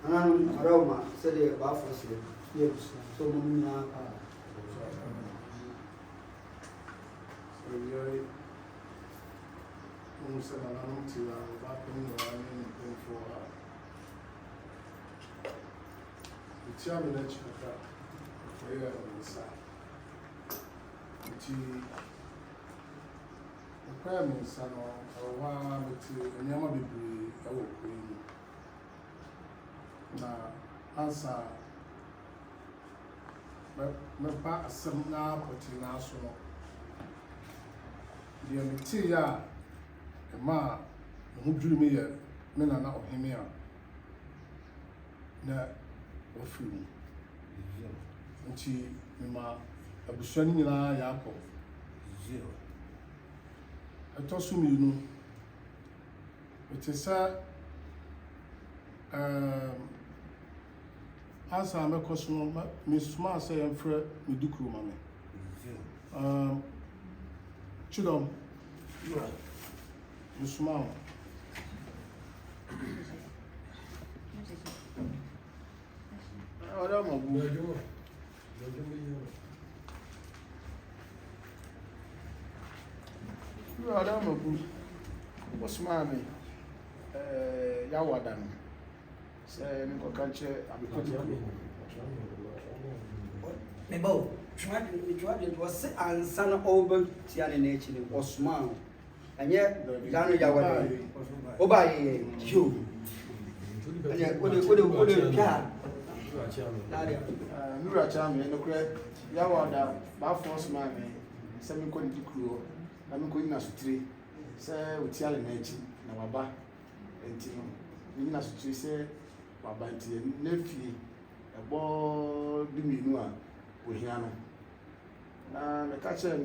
Aroma said about for yes, so many So you're almost an alarm to back in for the chairman for your side. The requirements are one to Yama be now answer my part some now putting now so the material a ma who drew me a men are not him here na of you and she ma a bushani la yapo zero. I told you, you know, it is as I'm a customer, Miss Smart say I'm free, me Dikro, mammy. Children, Miss Smart. I don't know. You are down. What's my name? Yawadan. Say, Nico Country, I'm Nebo, tried it was and son over Tiani nature was small. And yet, Lano Yawadan. Oh, by you. And yet, what do you care? Nura Charming, no credit. Yawada, Baffos Mammy, Semi Dikro. I'm going to say, say, with Yali Nature, Nawaba, and Tino. You know, say, Baba, nephew, a ball, Diminua, with Hiano. Now, the catcher,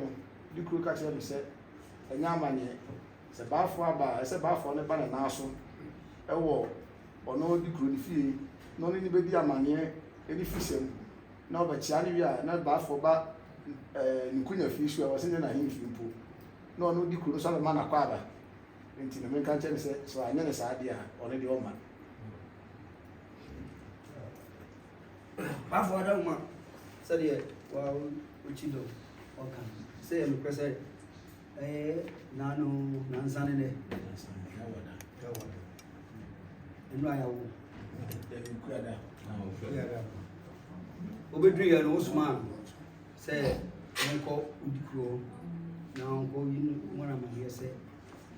Dikro catcher, said, a young man, it's a bar for a bar, it's a bar for the banana, a war, or no Dikro fee, no anybody a man here, any fishing, no, but Chania, not bar for bar, Nkunya fish, I was in a him pool. No, no, Dikro, so a man a quabber. Into the main country, so I never saw idea on the woman. Half what I want. Said, well, which you do. Okay. Say, I'm present. Nano, Nansan, and I will. Obedri and Osman say, I'm called Dikro. Now go in one of my here say.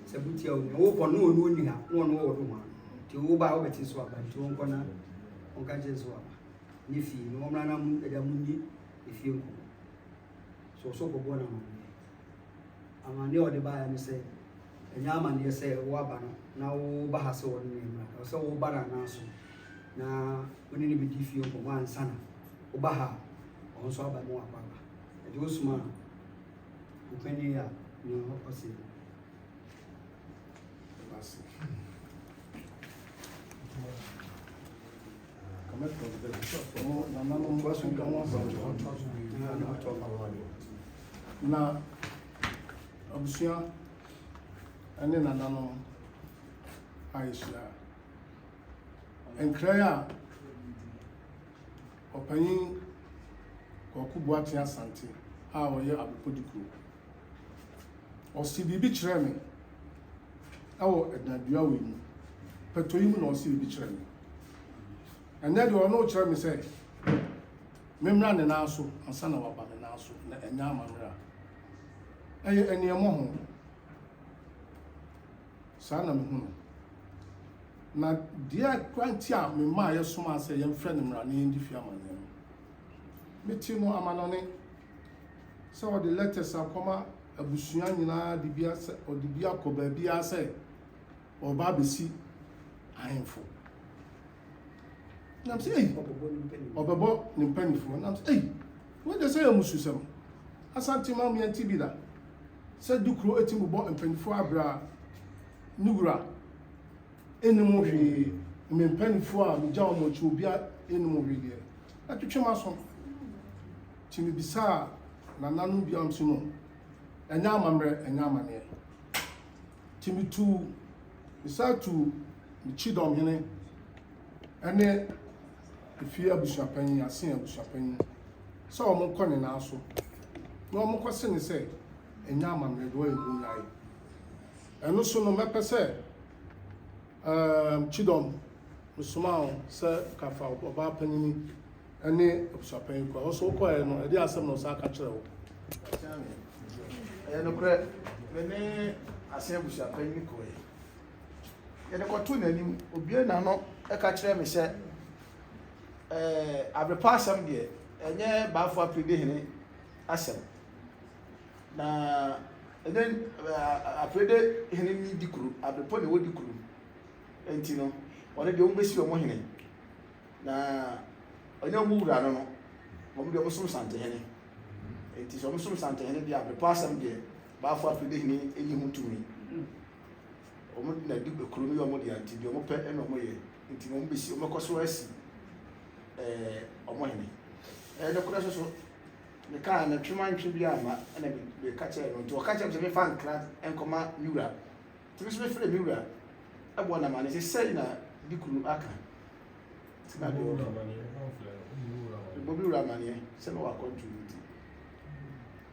Sabuti o for no ni ha no no wo do ma ti wo ba wo beti so aba ti won kona on ka je so aba ni fi no mra na mu eja mu ni ifi nko so bobo na ma amane o de ba ya ni se enya amane se wo aba no na wo ba ha se wo ni mra so wo ba na so na oni ni bi di fi nko wan sana wo ba ha on so aba mo aba e di Osman ku peni ya ni o se na abusua ene nanano aisha enkra opanyin Kwaku Boateng Asante a oye Abrepo Dikro o si bibi kire me awo edadua we ni petoyi mu na o si bibi kire me enya de ono kire me say memra ne na so ansa na waba ne na so na enya amamra eye eniemo ho sa na me hu na dia kwanti a me ma ye soma say ye mfre ne mra ne ndi fi amane meti no amanone so the letters akoma abusua nyina de bia se o de bia ko ba bia se o ba besi ahemfo nam say obebo ni mpanifo nam say when they say amususem Asante mam yan tibida say Dikro etimu bo mpanifo abra nugura enimu hwe mpanifo a mi jawo mo chu bia enimu hwe de atwetwe maso timi bisa na nanu bia msuno enya amamre enya amane timi tu bisa tu mi chidom hene ɛne efi abusuapanyin asen abusuapanyin sɛ ɔmo kɔ ne nan so na ɔmo kɔ se ne sɛ ɛnya amammerɛ de ɔyɛ gu nyae ɛno so no mɛpɛ sɛ Chidom musoma wo sɛ kafa ɔbaa panyin ɛne abusuapanyin kɔ ɔso kɔɛ no ɛde asɛm na ɔsa aka kyerɛ wo ɛyɛ nokorɛ mene asen abusuapanyin kɔɛ yɛde kɔto n'anim obie na no ɛka kyerɛ me sɛ Abrepo asɛm deɛ ɛnyɛ baafo apede hene asɛm na ɛnyɛ apede hene ni Dikro Abrepo ne wɔ Dikro enti no ɔne deɛ ɔmbɛsi ɔmo hene na ɔnyɛ ɔmo wura no ɔmo deɛ ɔmo som santehene enti sɛ ɔmo som santehene deɛ Abrepo asɛm deɛ baafo apede hene ɛnyi ho tumi ɔmo na Dikro no yɛ ɔmo deɛ nti deɛ ɔmo pɛ ɛna ɔmo yɛ nti ɔmo bɛsi ɔmo kɔ so asi ɔmo hene ne kora so ne kaa na twema ntwe bi ama na be ka kyerɛ no nti ɔka kyerɛ me fa nkra nkɔma miwura nti me so me frɛ miwura abo na ma ne sɛ na Dikro aka tina de bo miwura ma ne sɛ no wa contribute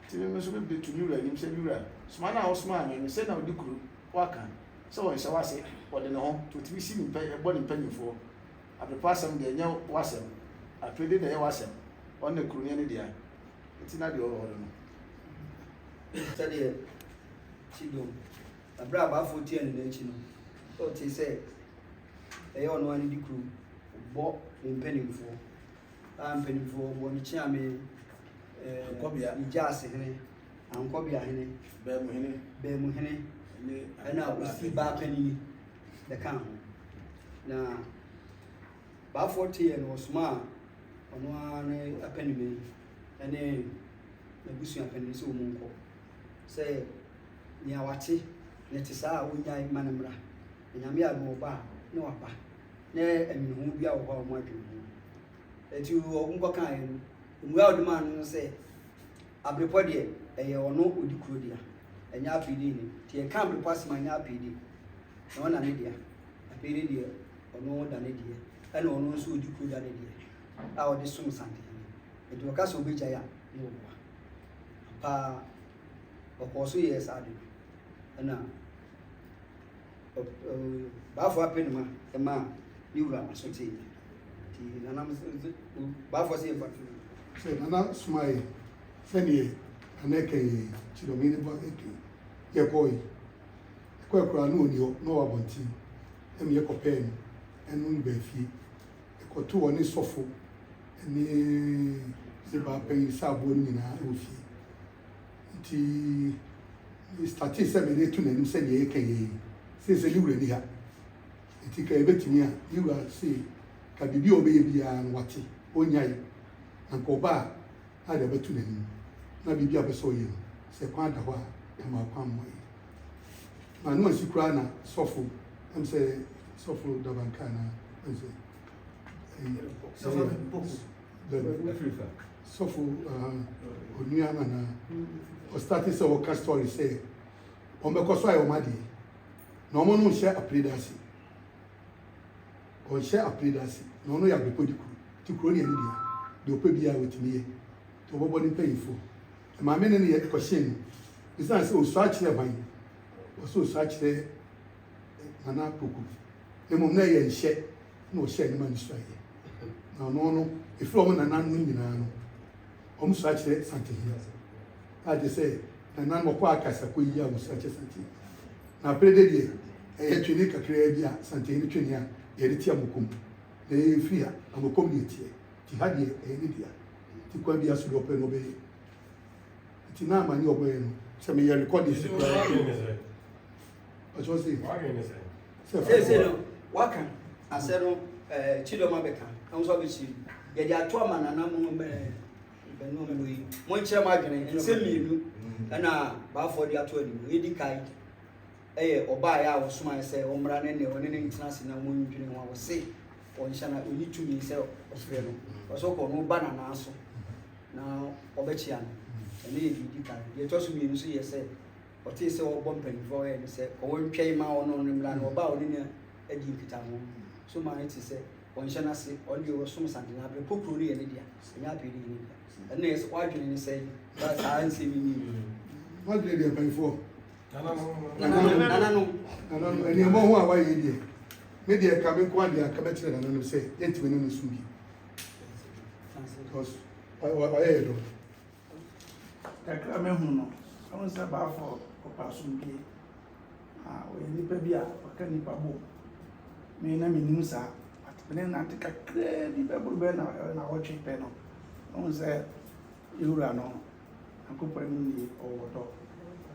nti me so be to miwura nim sɛ miwura soma na osoma me sɛ na Dikro waka sɛ wɔn hyɛ wase wɔde ne ho to timi si nimpa ɛbɔ ne mpanyimfoɔ Abrepo asɛm deɛ nyɛ wasɛm apede na yɛ wasɛm ɔne kuro ne dia nti na deɛ ɔwɔ no sɛdeɛ Chidom abra abaafo tie ne n'akyi no ɔte sɛ ɛyɛ ɔno ane Dikro bɔ ne mpanimfoɔ mpanimfoɔ bɔ ne kyeame nkɔbea igya ase hene ankɔbea hene baamu hene ɛna osi baa panini bɛka ho na baafoɔ teɛ no ɔsoma a ɔno ara ne apanime ɛne n'abusua panini sɛ ɔmo nkɔ sɛ nea wate ne te saa a wonyae ma ne mmra nyame a no ɔba ne waba na ɛnwene ho bi a wɔ hɔ a ɔmo adwene ho ɛti ɔmo nkɔkaeɛ no mmua a ɔde maa no sɛ Abrepo deɛ ɛyɛ ɔno Dikro deɛ ɛnyɛ apede ne nti ɛka Abrepo asɛm anyɛ apede na ɔna ne deɛ apede deɛ ɔno da ne deɛ ɛna ɔno nso Dikro da ne deɛ a ɔde som sante nti ɔka sɛ ɔbɛgyae a ne wɔboa paa ɔkɔɔ so yɛ saa de ɛna baafo apenima ɛma ne wura maso tee nti nanam baafo sɛ yɛfa sɛ nana somae sɛneɛ anɛka yɛ Chidom ne bɔ ɛtu yɛkɔe ɛkɔɛkora ne ɔni hɔ na ɔwɔ abɔnten ɛmi yɛkɔpɛɛ no ɛno no baafie ɛkɔto wɔ ne sɔfo ne sɛ baapanyin sɛ aboɔ no nyinaa ɛwɔ fie nti starte sɛ mede to n'anim sɛdeɛ yɛka yɛ sɛ ne wura ni ha nti ka yɛbɛtumi a ne wura sɛ ka biribi a ɔbɛyɛ biara no wate ɔnyae na nka ɔba a ade bɛto n'anim na biribi a bɛsɛ ɔyɛ no sɛ kwan da hɔ a ɛma kwan mmɔ yɛ ma no asi koraa na sɔfo ɛm sɛ sɔfo dabanka na ɛm sɛ sɔfo onua ma na ɔstarte sɛ ɔka story sɛ ɔmbɛkɔ so ayɛ ɔma adeɛ na ɔmo no nhyɛ apede ase ɔnhyɛ apede ase na ɔno yɛ Abrepo Dikro ne ɛne deɛ ɔpɛ biara wɔtumi yɛ nti ɔbɛbɔ ne mpanyimfo maame ne yɛ kɔhyɛn no bisan sɛ ɔsɔ akyerɛ ban ɔsɔ ɔsɔ akyerɛ Nana Kwaku na mmom na yɛ nhyɛ na ɔhyɛ ne ma ne so ayɛ na ɔno no ɛfiri ɔmo nana no nyinaa no ɔmo sɔ akyerɛ santehene agye sɛ nana no ɔkɔ akasa kɔ yi a ɔsɔ akyerɛ santehene na apede deɛ ɛyɛ twene kakraa bi a santehene twene a yɛde ti amokom na ɛyɛ firi a amokom deɛ tiɛ ti ha deɛ ɛyɛ ne dea ti kwan bi aso deɛ ɔpɛ no ɔbɛyɛ nti na ama ne ɔbɛyɛ no sɛ meyɛ rekɔde si koraa ɔkyerɛ sɛ no waka asɛ no Chidom abɛka ɛho so abɛkyiri yɛde ato ama nana mu bɛnom yi monkyerɛ m adwene nsɛm mmienu ɛna baafoɔ de ato anim yɛdi kae ɛyɛ ɔbaeɛ a wɔsomaeɛ sɛ ɔmmra ne nnɛ ɔne ne ntena ase na mɔndwene ho a wɔse ɔnhyɛ na ɔnyi tumi sɛ ɔfrɛ no ɔsɛ kɔ no ba nanaa so na ɔbɛkyia no ɛne yɛ biribi kae deɛ ɛtɔ so mmienu so yɛ sɛ ɔtee sɛ wɔbɔ mpanimfoɔ ɔyɛ ne sɛ ɔwɔ ntwɛn ma ɔno ne mmra no ɔba a ɔne ne adi nkita ho so ma ne te sɛ on shana say on you was some something Abrepo kuro ni dia nya pedi ni dia and yes wadwene ni say that's how I see me what grade you pay for no any more who are why you maybe I come in one day I come to and say yet we no sumi because why do kakra me hu no awon se ba for opasum bi we nipa bi a waka nipa bo me na me nim sa atene na te kakra bi be bo be na wo twe pe no awon se yura no akopa ni o do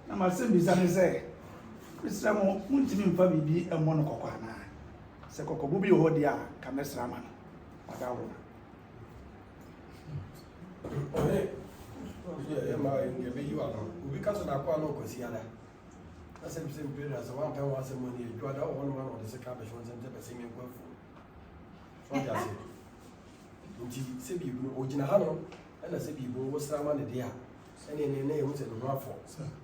na ma se bi sa ne se Mr. Mo muntimi mfa bibi emo no kokwa na se kokko bi ho dia ka mesra ma no adawo yeah, my you are. We can't so that no cosiana. That's the same period as one time was money. You are the only one on the second one and the same for. So I say, Sibi, Ojinahano, and I said, you was someone a dear. And in the name was a raffle.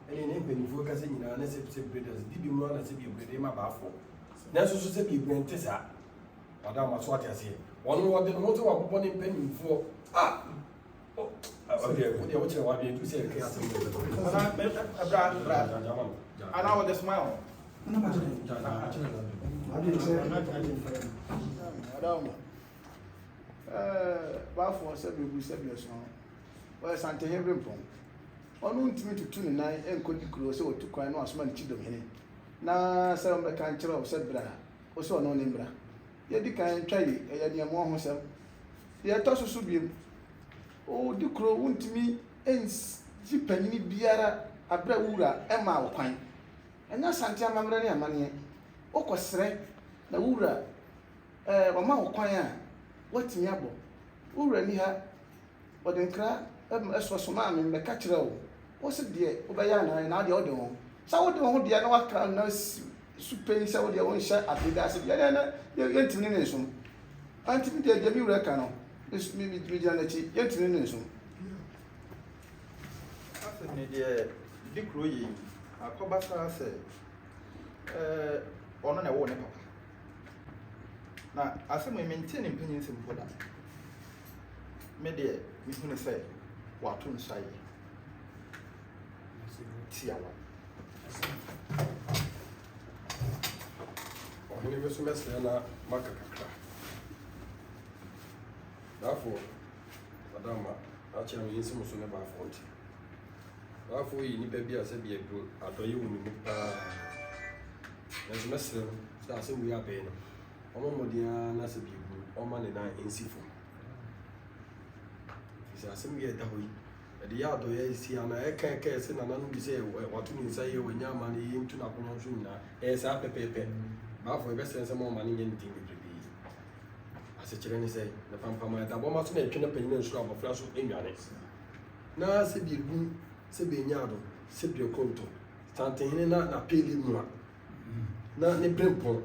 And in the name, focusing in an essential breeders, did you want to see you breed him about for? That's also said you went to that. Madame, that's what I say. One more than most of our money penny for. Okay, what you want to say? And I would smile. Bafo said we said your song. Well, Asante Abrepo. On won't to tune and I and could Dikro so to cry no as man chidom here. Na some the country of said bra, also no name bra. Yet can try it, a more himself. Yet also should be. Oh, Dikro won't me ends penny biara Abrepo Emma or Quine. And now Asante Mamma money. Oko sre na wura mama Quine. What me abo? Wura ni ha odenkra esosoma me me ka kire o. Wo se de obeya na de ode ho. Sa wo de ho de na waka na super sa wo de won sha abida se de na yentini ne nso. Antimi de je mi wura ka no. This me jana chi yentini ne nso. After me de Dikro yi akoba sa se ono na wo ne papa. Na asem me maintain impinyin simple that. Me de me hunu say watu nsai. Tiawa. Oni me so mesle na makakaka. Therefore, madama acha me yin so ne ba fonti. Therefore yi ni baby ase bi edu adoye wo ni pa. Na so mesle so ase wi abe no. Omo modia na se bi bu oma ne na ensifo. Isa ase mi eda hoyi. Edi ya adoye isi ana eka se na nanu bi se watu ni nsa ye wanya ma ne yintu na kono nso nyina. Sa pepepe. Ba fo be sense mo ma ne nyen tin bi. Ase kire ni se na pampama da bo ma so na etwe na panyin nso abofra so enwane. Na se bi bu se be nyaado se bi okonto. Tantehene na peli mu na ne prempon.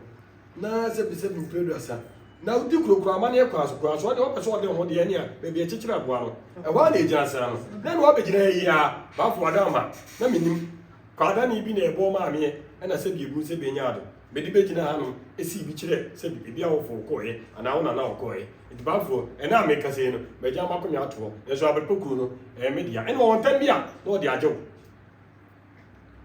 Na se bi mpedo asa na udi kurokura amane kwaso de opeso de ho de ani a be bi chichira boa no e wa na ejina sara no na no abegina yi a ba fo adama na menim kwada na ibi na ebo ma ame e na se bi ebu se be nyaado be di begina ha no esi bi kire se bi bia wo fo koe ana wo na okoe e ba fo e na me kase no be ja makonya ato e so Abrepo kuru no e media e no won tan bia no de ajew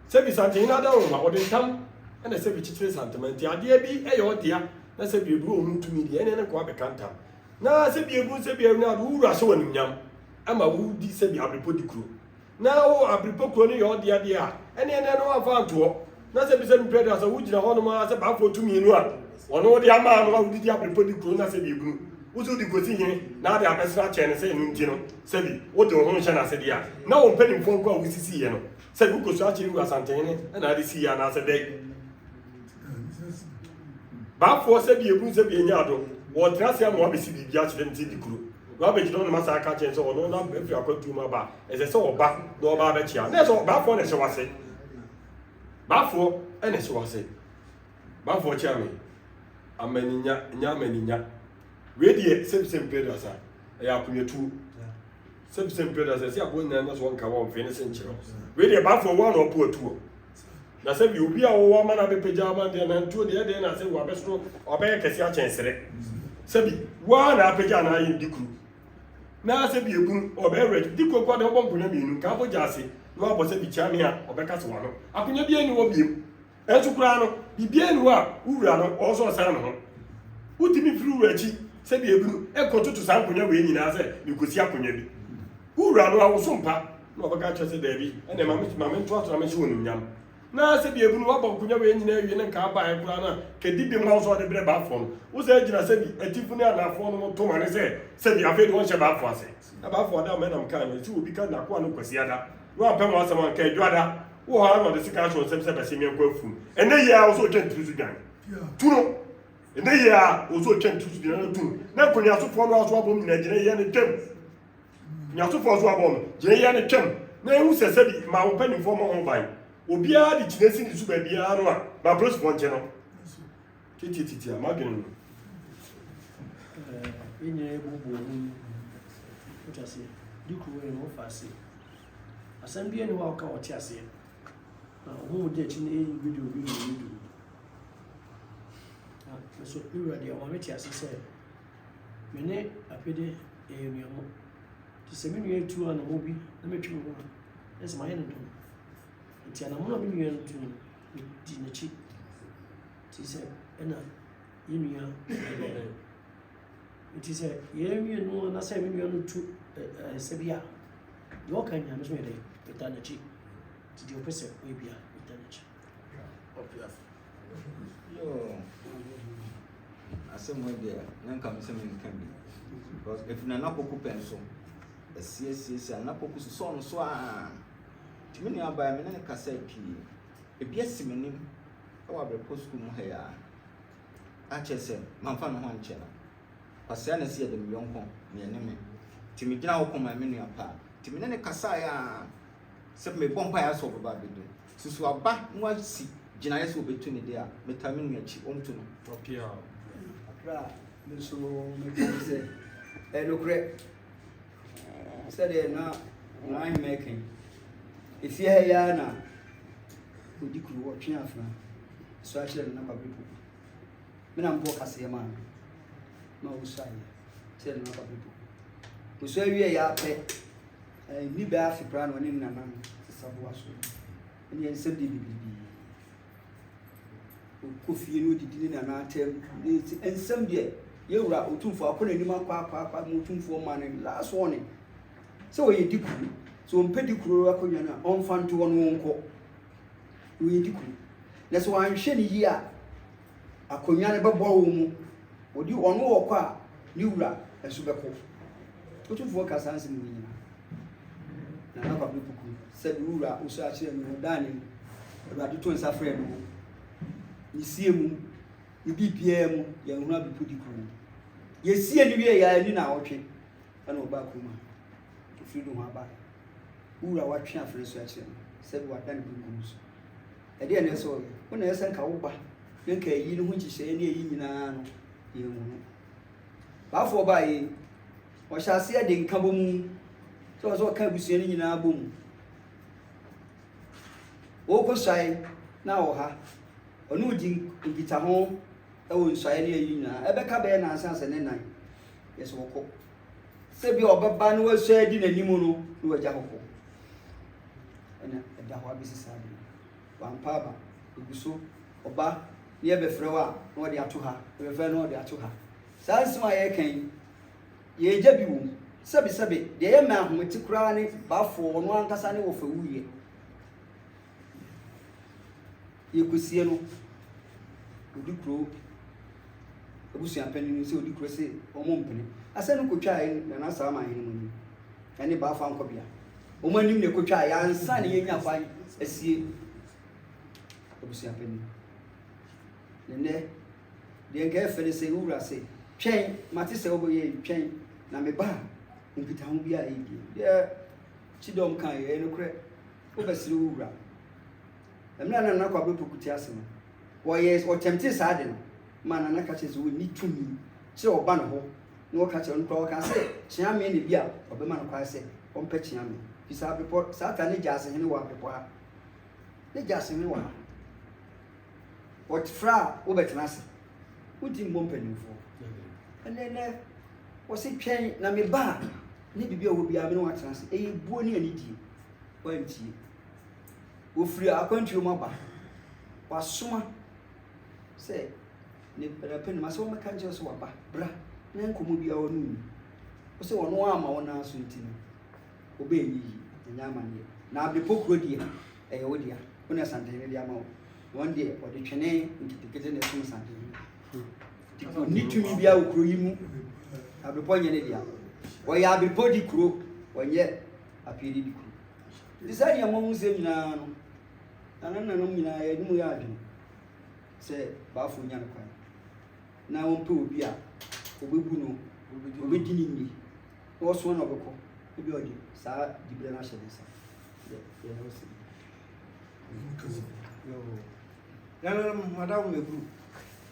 se bi sante ina da wo ma o de ntam and I said, which is sentiment, the idea be a your dear, that's a be room to me, the end and quite a cantam. Now, I said, be a good sabi now, who are so young. I'm a woody sabi Abrepo Dikro. Now, Abrepo Crony, your dear, and then I know I found to walk. Not a certain bread as a wood in a honor as about for 2 million. Or no, the man who did the Abrepo Dikro, not say you. Who's the good thing? Now they are best ratchet and saying, Gino, Sebi, what do you say? Yeah, now I'm penning phone call with CC, you know. Said who could search you as Asante, and I see an answer day. Ba for se bi ebu se bi enyado wo trase am wa be si bi bia chire nti Dikro wa be jino no masa aka chen so no na efi akwatu ma ba e se oba no oba ba chia na so ba for na se wase ba for e na se wase ba for chia me amaninya nya amaninya we die se pedo asa e ya kunyetu se pedo asa se abo na so nka wa mfe ne se nchiro we die ba for wa no po atu na se bi obi a wo ma na be peja ma de na ntuo de na se wo abeso obeye kesi a chensere Sebi, one appeja na yi Dikro. Na sebi egun obe Dikro kwa de obon kunya mienu ka bo jase. No abo sebi chiame a obeka so wano. Akunya bia ni wo biem. Entu kura no, bibia ni wa wura no oso san no ho. Utimi firi wura chi sebi egun ekototo san kunya we nyina se bikosi akunya bi. Wura no awoso mpa na obeka chese da bi. Ene mame nto ato na me shi wonu nyam. Na sebi egun wa bo kunya we nyina wie ne nka ba e kura na ke dibi ma so de bre ba fon. Wo se jina sebi etifu ne anafo no to mane se sebi afedi won she ba fo ase. Na ba fo da me na mka no ti obi ka na kwa no kwasi ada. Wo apem wa sama ka edwada. Wo ha no de sika so sem se be se me kwa fu. Ene ye a wo so twentu su gan. Tuno. Ene ye a wo so twentu su gan tu. Na konya so fo no aso abom nyina gine ye ne tem. Nya so fo so abom gine ye ne tem. Na ehu se sebi ma wo pani fo mo ho ban. Obi a di chinesi ni su ba bia no a ba bros fo nche no. Titi a magin. Enye bubu ni utase Dikro we no fase. Asambia ni wa ka wote ase. Na hu de chi ni video. So you ready o me ti ase se. Me ne apede enuamo. Ti se me nu etu ana mo bi na me twi mo. Ese ma ye no dum. Ti ana mo na me nu ye no dum. Di na chi. Ti se ena yinua it is a year no na say me no to sebia do kan ya no so yede etanachi ti di opese we bia etanachi Obvious. Yo, asem we there na nka me se me nka bi because if na na poku penso esi na poku so no so a ti me ni aba me na ne kasa pi ebi asimenim e wa Abrepo school mu ha ya a chese manfa no ho nche na pasea na si edem yonko me ne me ti me gina hokoma me nua pa ti me ne kasa ya se me bompa ya so baba bedo susu aba nwa si gina yeso obetu ne dia meta me nua chi ontu no Topia. Akra me so me kan se lokre said na I'm making if you ya na Dikro wo twe afra so actually na Abrepo me na mbo kase ma na wo sai said na Abrepo wo so wie ya pe ni ba afipra no ne nana sabo aso ni ensem di bibi ko fie no didi na na atem ensem de yewura otumfo akona nim akwa mutumfo ma ne last one so we Dikro so mpe Dikro akonya na onfa nto wono nko we Dikro na so anhwe ni yi a akonya ne bebo wo mu odi ono wo kwa ni wura esu beko otumfo ka sanse mu nyina na na Abrepo ku se wura uso a kire no dani ewade to nsa frɛ no ni sie mu ni bibia mu ye hu Abrepo Dikro ye sie ni wie ya ni na wotwe ana oba kuma ofiri do aba wura watwe afre so a kire se bi wadani bi ngu so ede ene so wona yesa nka wo ba nka yi no hu nhihye ne yi nyina no ye mu baafo ba yi o hyase ade nka bo mu so ka busua ni nyina bo mu o ko sai na wo ha onu di ngita ho e wo nsai ne yi nyina ebe ka be na ansa ne nan yeso ko se bi obaba no wo so adi na nimu no no waja hoko ena eda ho abisisa ade wampaba uguso oba ne be frewa no de ato ha be fe no de ato ha sansima ye kan ye gya bi wo sabi de ye ma ahometi kura ne bafo no ankasa ne wo fa wuye ye kusie no Dikro obusu apani se Dikro se omo mpene ase no kotwa na sama hene mu ani bafo ankobia omo anim ne kotwa ya ansa ne ye nya fa asie obusu apani ne de nka fere se wura se twen mate se oboye twen na me ba nkita ho bia edi de chidom kan ye no kre obasiri wura emna na kwa Abrepo kuti ase no wo ye o temte sa de no ma na ka che so ni tumi che oba no ho no ka che no kwa ka se chia me ne bia obema no kwa se o mpa chia me bisa Abrepo sa ta ne jase hene wa Abrepo ha ne jase me wa what fra obetena se uti mbompanimfo and then was it train na me ba ni bibi a wo bia me no atena se e buo ni anidi wanti wo free akwantu mo ba wasoma se ne pen ma so me kan je so waba bra na nkomo bia wo nu wo se wono ama wona so ntini obe enyi nya amane na Abrepo kuro die e wo dia wona Asante ne dia ma wo one day o de twene nkitikete ne so Asante Dikro ni tumi bia wo kuro yi mu Abrepo nye ne dia wo ya Abrepo Dikro wo nye apiri Dikro disani amon musem nyina no nanom nyina ya nimu ya adwene se baafo nya no kwan na won pe obi a obebu no obedini ni wo so na obekọ obi odi saa dibre na hyede sa ya no se yo madam me group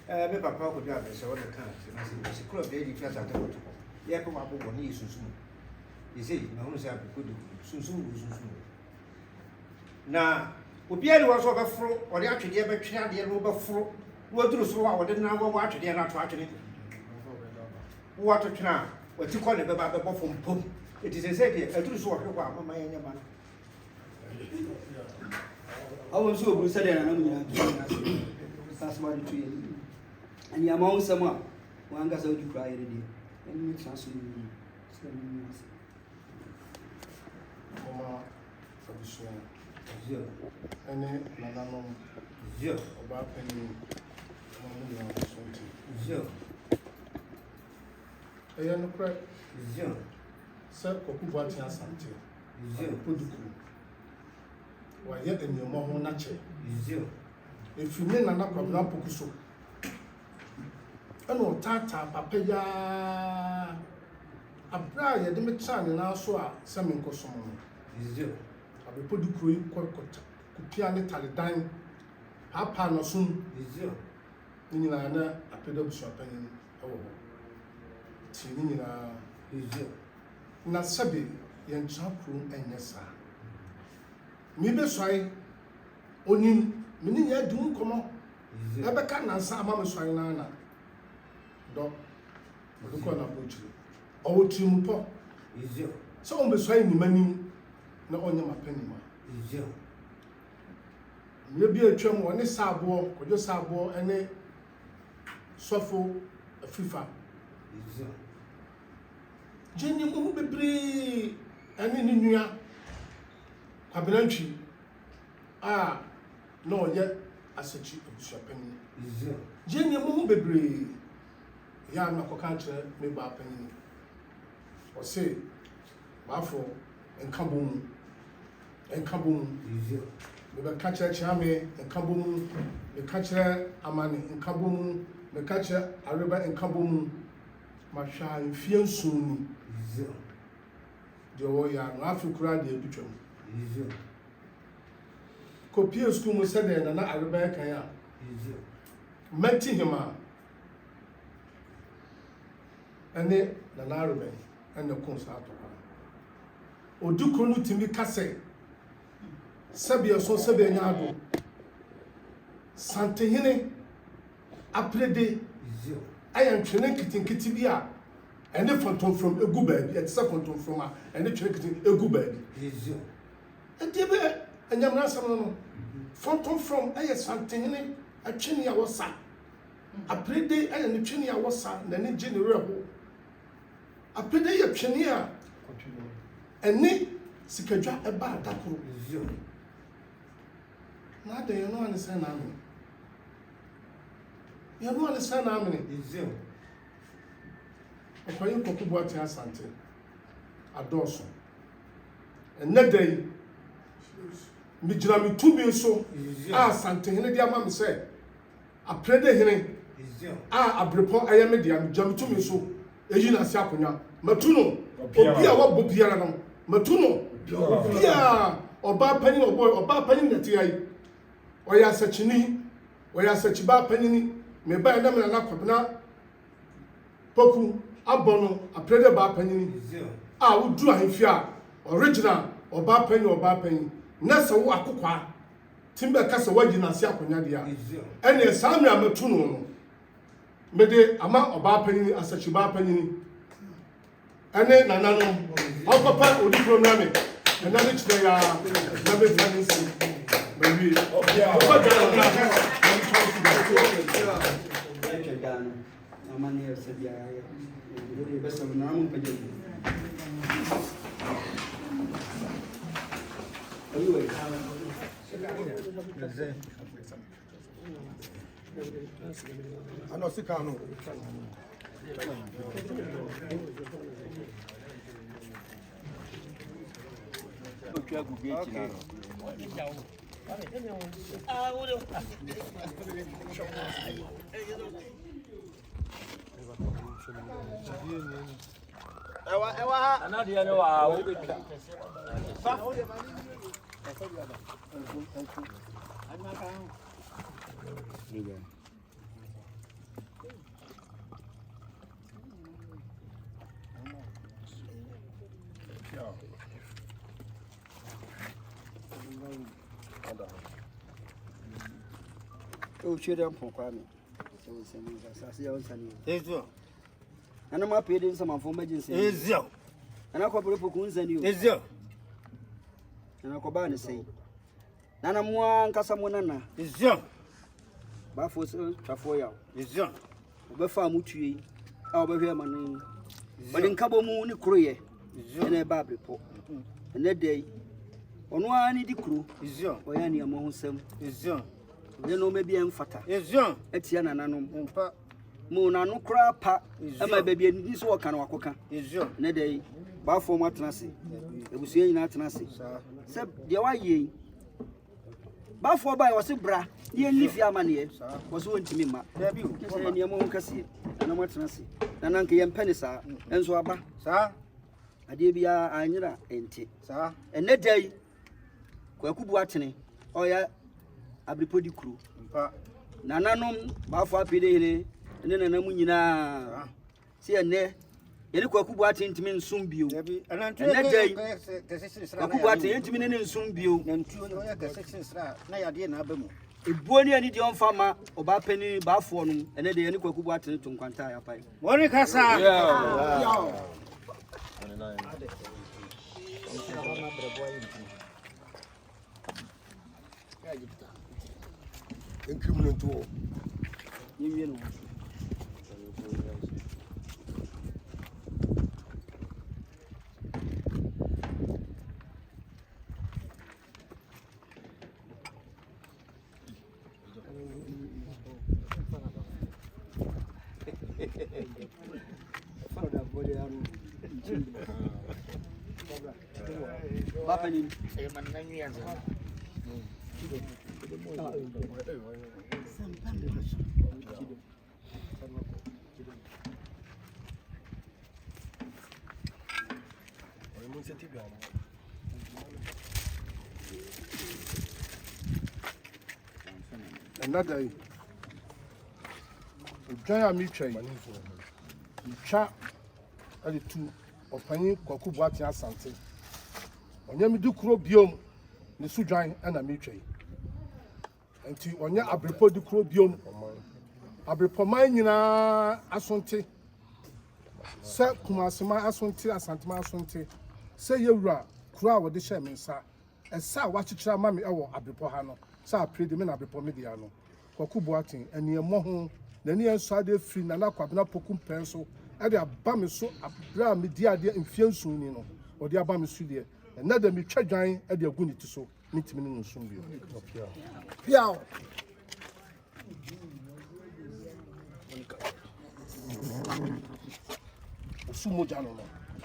me papa ko dia be se wo de kan se na se club dey di fiasa ta ko to ye ko ma bo ni sunsun ye sei na hono se Abrepo di sunsun na obi ani wo so be foro o de atwede be twe ade no be foro wo duru so wa wo de na wo atwede na to atwede wo ato twena o ti ko ne be ba be bo fom pom it is say de aduru so wo hwe kwa mama ye nyama awon so obu se de na nam nyina sasma de tuye ani amon sama wanga sa Dikro ayere de ani chanso ni se ni Mama abusua zio ene nananom zio oba pani mo ya Asante zio eya no kra zio se Kwaku Boateng Asante zio Dikro wa ye enyemo ho na che zio efine nana kwabra pokuso eno tata papa ya abra ye de me chane na so a se me nkosom no zio Abrepo Dikro yi kokota kupia ne taledan papa no sum zio ni nyina na apeda busua panyin ewo ho ti ni nyina zio na sabe ye nchapro enye sa mi be swai onim mini ya dum komo ebe ka na nsa ama me swai na na do do ko na pochiri owo timu po zio so on be swai ni mani na onye mapani ma zio me bi atwam woni sabo kojo sabo ene sofo afifa zio jeni mu bebre ene ni nua kwabrantwi a no onye asechi abusua pani zio jeni mu bebre ya na koka kire me ba pani o se bafo enkabom zio me be ka kire chiame enkabom me ka kire amane enkabom me ka kire areba enkabom ma hwa mfie nsunu zio de wo ya no afikura de edutwam zio kopie school mu se de na areba kan ya zio meti hima ene na areba ene kon sa to ha Dikro no timi kase sabia so sabia nyaado Asante hene aprede zio ayan twene kitinkiti bi a ene fonton from egu baabi et se fonton from a ene twene kitin egu baabi zio ede be anyamna asam no fonton from aye Asante hene atwene ya wosa aprede ayan ne twene ya wosa na ne genere ho aprede ya twene a ene sikadwa eba adakoro zio na de no ane se na ame ya no ane se na ame zio okwayin Kwaku Boateng Asante adoso enne dai mi gira mi tumi so a Asante hene dia ma me se aprede hene zio a Abrepo ayame dia mi gira mi tumi so eyi na sia akonya matuno obi a wabo biara no matuno obi a oba panyin na ti ai oya sachini oya sachiba panyini me ba na me na kwabna poku abono aprede ba panyini zio a wudu ahifia original oba panyin na se wo akokwa timbe ka se wagi na sia akonya dia zio ene sa me amatuno no mede ama oba panini asachiba panini ene nanano okopa odi program me ena ne chire ya na be fancy baby I know Sikano. Oh, children, for Kwame. Ezio. And I'm up in some of emergency. Ezio. And I cooperate for Kuns and you. Ezio. And I combine say. Nana Mua Casamonana. Ezio. Bafos Trafoya. Ezio. Befa Mutu. Our Beverman. But in Cabo Moon, Croye. And a Abrepo. And that day, on one Dikro, Ezio. or any among some. Ezio. You know, maybe I'm fatter. Ezio. Etiana Nanum. Mona no crapa. And my baby in this work and Wakoka. Ezio. Nede, Bafo Matnasi. It was saying at Nasi. Seb, the away ye. Bafo by was a bra. Ye leave your money. Was one to me, ma. There be any among Cassie. And I'm Matnasi. And Uncle and Penisa. And so about. Sir. I did be a Anira and tea. Sir. And that day, Kwaku Boateng. Oh, yeah. Abrepo Dikro. Nananum, Bafa Pide, and then a Munina. See a ne, any Kwaku Boateng to mean soon be. And that day, Kwaku Boateng to mean soon be. And 2 years, Naya dear Nabemo. A bonny and idiom farmer, or Bapenny, Bafonum, and then the any Kwaku Boateng to Quantaya Pie. One Casa. Incriminate to all. You know. Bapenin. Another Jaya Mitre, Cha, and the 2 of Penny Kwaku Boateng Asante. On your Dikro biome, the Sujan and a Mitre. And to on your Abrepo Dikro biome, Abrepo Minina Asante. Sir Kumasi Asante, Asante Asante. Say you ra, crowd with the shaman, sir. And sir, watch it, mammy, our Abrepo Hano. Sir, pray the men Abrepo Mediano. Kwaku Boateng, and near Mohon, the near side free Nana Kwabna Pokum pencil, and the Abamiso, Abra Media in Fiansunino, or the Abamisudia, and not the Michajan at the Aguni to so, meet me in Sumbio. Piao. Sumo Jano,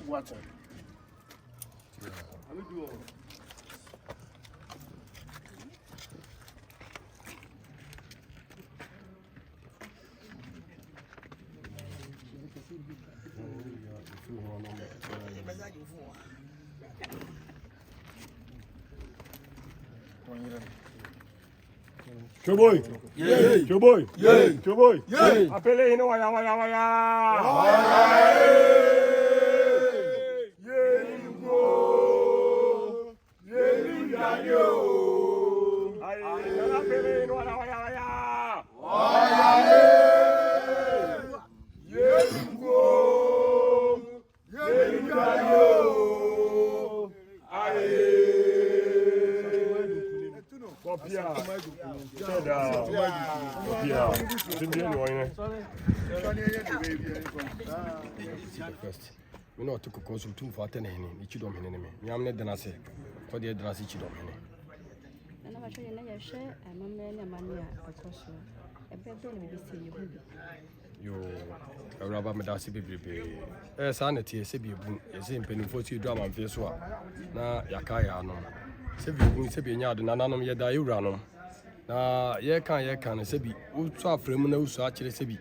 water. Choboy, Yay! Choboy, Yay! Choboy, Yay! Apele ino waya waya waya. First, we know to consume 2 for 10 in each dom in enemy. Yamne Danase, for the address each dom in it. And I'm sure you share a man and mania across a better will be seen You a rubber medasi baby. Sanity, Sebi, a same penny for you drama and face war. Na Yakaya no. Sebi, Sebi, Yard, and Ananum Yada Uranum. Na ye can Sebi, who saw Fremino, so actually Sebi,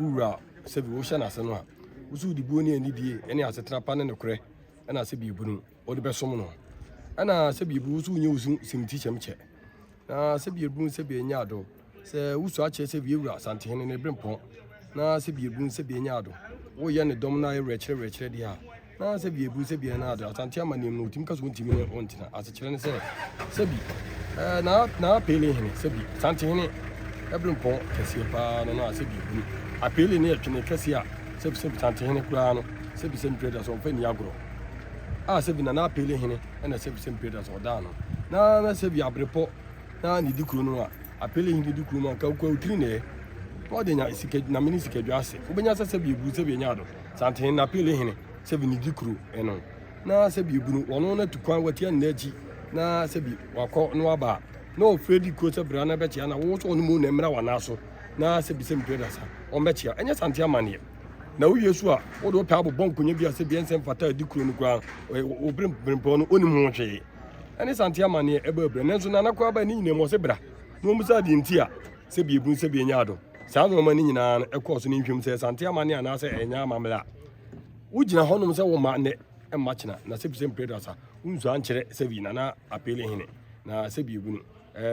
Ura, Sebi Ocean as another. Usu di boni and di any as a trapan and a cray, and I said, you or the best someone. And I said, you who knew some teacher. Na Sebi Boon Sebi Yado, say, who saw Sebi Asante and a brimpon. Na Sebi Boon Sebi Yado, oh, yan a domina wretched dia. Na Sebi Boon Sebi another, Asante Mani, no Timkas won't even want as a children say. Sebi, now paying him, Sebi, Santini, a brimpon, Cassia, no, Sebi. I pay near Cassia. Sebi Sante Hene Crano, Sebi Sem Traders of Feniagro. Ah, Sebi Nana Pele Hene, and a Sebi Sem Traders or Dano. Now, Sebi Abrepo, now Dikro, I pele in Dikro, Kwaku, Trine. What then I see Naminisca Jase, Ubenya Sebi, Busebiado, Sante Hena Pele Hene, Sebi Dikro, and now Sebi Bunu, one to Kwaku Neji, now Sebi, Wako Noaba, no Freddy Costa Brana Bettiana, was on the moon and Mrawanaso, now Sebi Sem Traders, or Bettia, and yes, Antiamania. Na uye so a wo do pa bobon kunye bia se bia nsem fata Dikro no kwa o brimpon onim ho hwe ene Sante amane e ba bre nanso na nakwa ba ni nyina mo se bra no mu sa di nti a se bia bun se bia nya ado sa no ma ni nyina e ko so ni nhwem se Sante amane ana se enya amamla wo gina honom se wo ma ne e ma kina na se bia predators a unzu ankere se bi na apele hene na se bia bun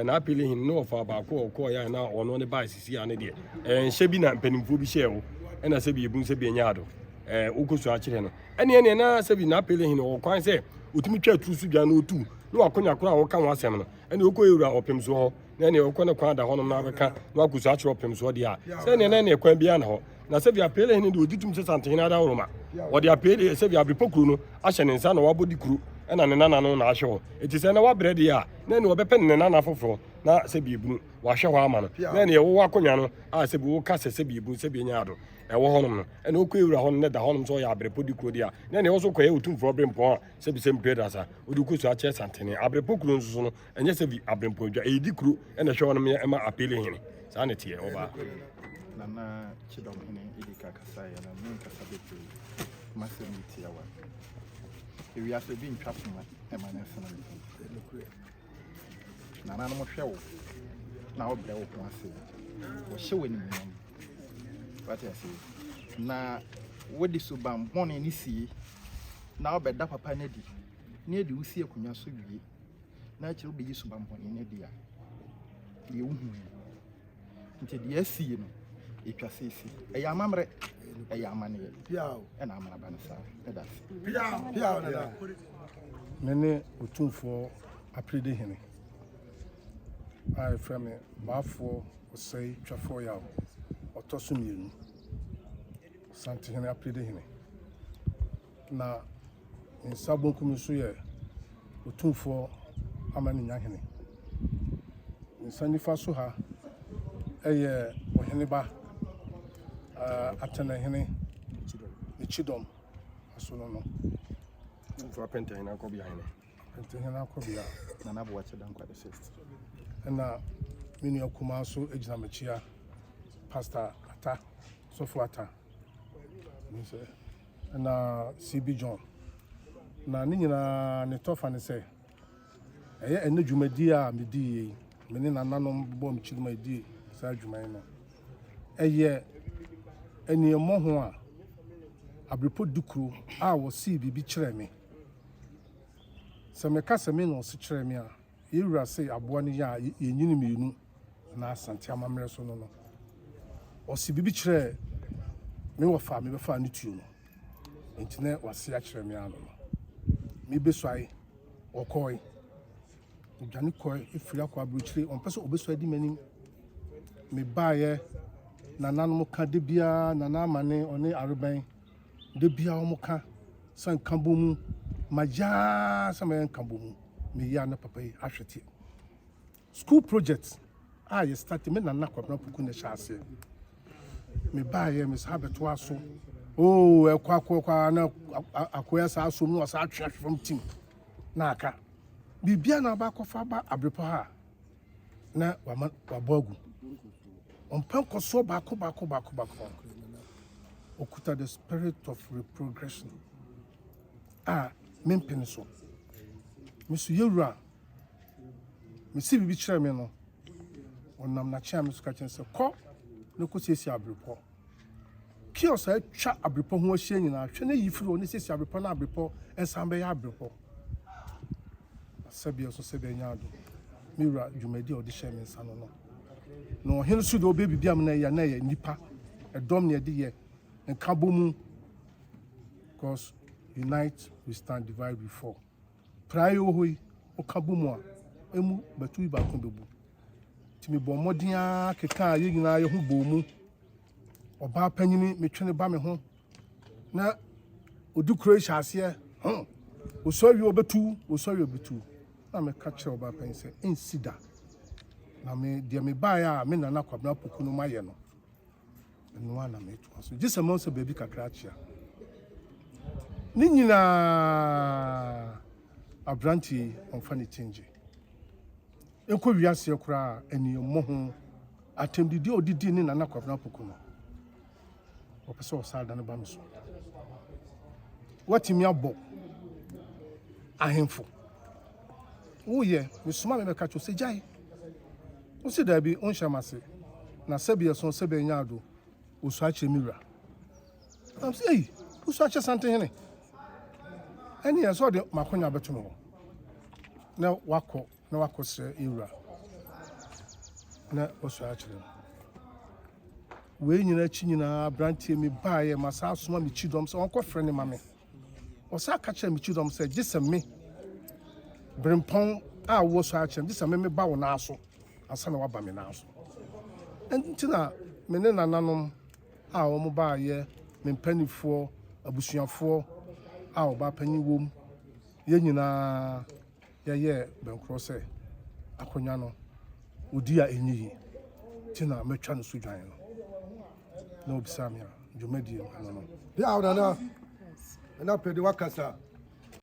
na apele hene no fa ba ko ya na ono ne ba sisi ane de nhye bi na mpanimfo bi hye and I said, you bring Sebi Yado, Ukosu Achino. And any na Sebi Napele in or quite say, Utimicha Trusiano too. No, I couldn't or come was seminal, and you go or Pimso, then you couldn't find the Honor Navica, no Kusacho Pimso dia. Send any Quambiano. Now Sebi Apele and do it to something in Roma. Or the Apele Sebi Abripo, Ashen and Son of Dikro, and an Anana Asho. It is an hour bread here. Then you pen and Nana for na Sebi Bun, Washawaman. Then you walk on Yano, I said, Wokasa Sebi Bun Sebi Yado. Honum, and okay, on the Honum so Abrepo Dikro dia. Then he also quail to for Brimpon, Sebi Sem Traders, Uduku Santini, Abrepo Crunzo, and yes, Abrepo, a Dikro, and a show on me Emma appealing. Sanity over. Nana Chidom in Idika Kasai and a main Casabitu, Massimo Tiawa. If we have been trapped in my national. Nana no show. Now, Bell was showing me. What I say. Na what is so bam morning is see. Now, bed up a panedy. Near the Usia Kunya Sugi. Natural be used to bam in a dear. You until the SC, if you see, a yamamre, a yamani, and I'm a banasa. Many utun for a pretty henny. I from a bafo say Trafoya or Tosum Sante Henry pretty henny. Now in Sabon Kumisuya utun for a man in Yahini. In Sandy Fasuha, a year or Henniba Atana Henny, the Chidom, as well no. For a penta in Uncle behind it. Penta in Uncle behind. Nana watched it down quite assist. And now, many of Kumasi, Ejamachia, Pastor Ata, Sofuata, and CB John. Now, Nina Netofan say, a new Jumedia, Midi, Menina Nanom Bomb Chilmedi, Sajumano. A year, any more. Abrepo Dikro, I will see Bibi Cheremy. Some Casamin or Sicheremia, you say Abuani ya, you knew me, na Asante Mamresono. Or see Bibi Chere, me or family before I knew you. Internet was Sicheremiano. Maybe swai or koi. Johnny Koi, if you are quabutry on person obeswedi many me buy Nanamo Cadibia, Nana Mane, or ne Araban. De bia omoka san kambomu maja sama kambomu me ya na papa ahwete school projects you start me na kwabna puku na shase me ba ye me sa beto aso oh e kwa na akoya sa aso mu sa atwe from team na aka bibia na ba kofa ba Abrepo ha na wabogu ompan koso ba ko okuta the spirit of reprogression mempene so misu yewura misi bibi kyerɛ me no onam na kyerɛ me so ka kyerɛ sɛ kɔ ne ko siesie Abrepo kios atwa Abrepo ho ahyia nyinaa hwɛ ne yi firi o ne siesie Abrepo na Abrepo ɛsan bɛyɛ Abrepo sɛbia so sɛbia nyaado miwura dwumadi a ɔde hyɛ me nsa no no ɔhene so de ɔbɛbibia m na ɛyɛ nipa ɛdɔm ne ɛde yɛ nka bɔ mu because unite we stand, divide we fall. Prayo hoi ɔka bɔ mu a emu bɛtu yi baako bɛbu timi bɔ mmɔden keka yɛ nyinaa yɛ ho bɔ mu ɔbaa panyini metwe ne ba me ho na Dikro hyɛ aseɛ osɔwi obetu na meka kyerɛ ɔbaa panyin sɛ nsida na me deɛ me baa a me nana kwabena poku no mayɛ no ɛno na me to so gye mo sɛ baabi kakra akyia ne nyinaa abranti ɔmfa ne tinge ɛnkɔ wiaseɛ koraa aniɛmmɔ ho atɛmdidi ɔdidi ne nana kwabena poku no ɔpɛ sɛ ɔsaa da no ba me so watimi abɔ ahemfo woyɛ mesoma me bɛka kyerɛ sɛ gyae wo sɛ daabi wonhyɛ m ase na sɛbiɛ so sɛbiɛ nyaado ɔsu akyerɛ me wura am sɛ ei wosu akyerɛ Asante hene ɛne yɛ sɛ ɔde makonya bɛto me hɔ na wakɔ srɛ ɛwura na ɔsu akyerɛ no wei nyina akyi nyinaa aberanteɛ me baeɛ ma saa asoma me kyidɔm sɛ ɔnkɔfrɛ ne ma me ɔsa ka kyerɛ me kyidɔm sɛ gye sɛ me berempɔn a wɔ so akyerɛ gye sɛ me ba wo naa so asa na waba me naa so nti na me ne nananom a wɔn baayɛ me mpanifoɔ abusuafoɔ a ɔbaa panyin wom yɛn nyinaa yɛyɛ bɛnkorɔ sɛ akonnwa no odi a ɛnyɛ yi nti na mɛtwa no so dwan no na obisa me a dwumadie ano no ya ɔdana ɛna pɛde wakasa